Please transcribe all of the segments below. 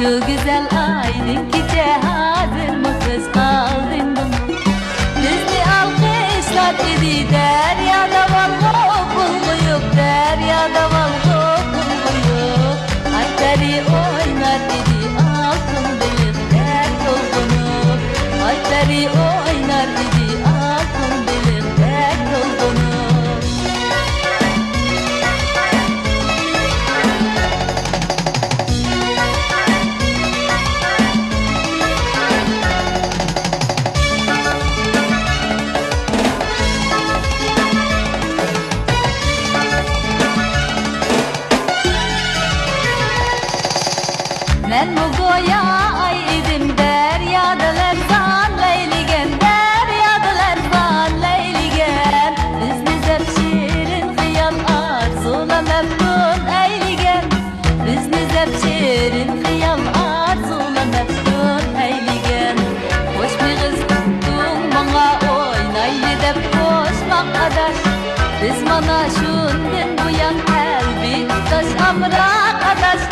Şu güzel aydın gece hazır mı kız kaldın mı? Bizni alkışlar idi deryada var kokuyup, deryada var kokuyup. Aytları oynar idi altın bıyık der dolgunup. Aytları oynar idi altın bıyık der dolgunup. Men mugoya ay idim deryadalar zan leyligen, deryadalar zan leyligen. Bizni zep şirin hıyal arzula meftun eyligen. Bizni zep şirin hıyal arzula meftun eyligen. Hoş mi kız tuttun bana oynaylı dep koşmak adaş. Biz mana şundin buyan elbi taş amrak adaş.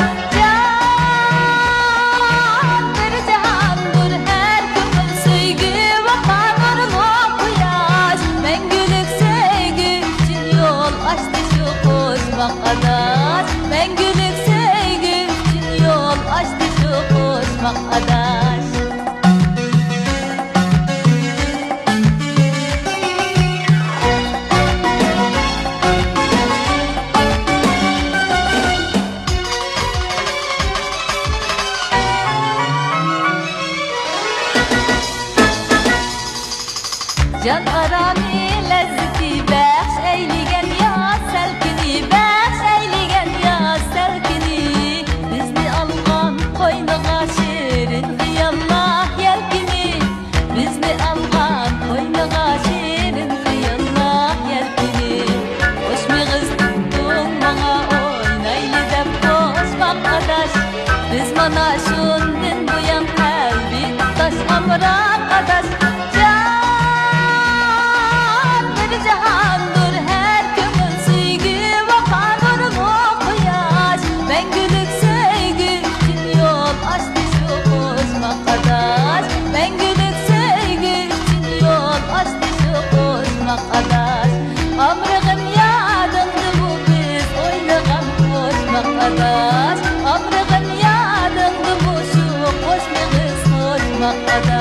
Adaş, ben gülüp sevgi için yol açtı şu koşmak adaş. Can arami lezzeti bəxş eyligen ya selkini, bəxş eyligen ya selkini. Bizni algan koynağa şirin hıyallah yelkini. Bizni algan koynağa şirin hıyallah yelkini. Hoş mi kız tuttun bana oynaylı dep koşmak adaş. Biz mana şundin buyan kalbi taş amrak adaş. Cihandır her kimin sevgi vakanır mı kıyaş. Ben gülüp sevgi için yol açtı şu koşmak adaş. Ben gülüp sevgi için yol açtı şu koşmak adaş. Amrığın yadındı bu biz oynagan koşmak adaş. Amrığın yadındı bu şu koşmağız koşmak adaş.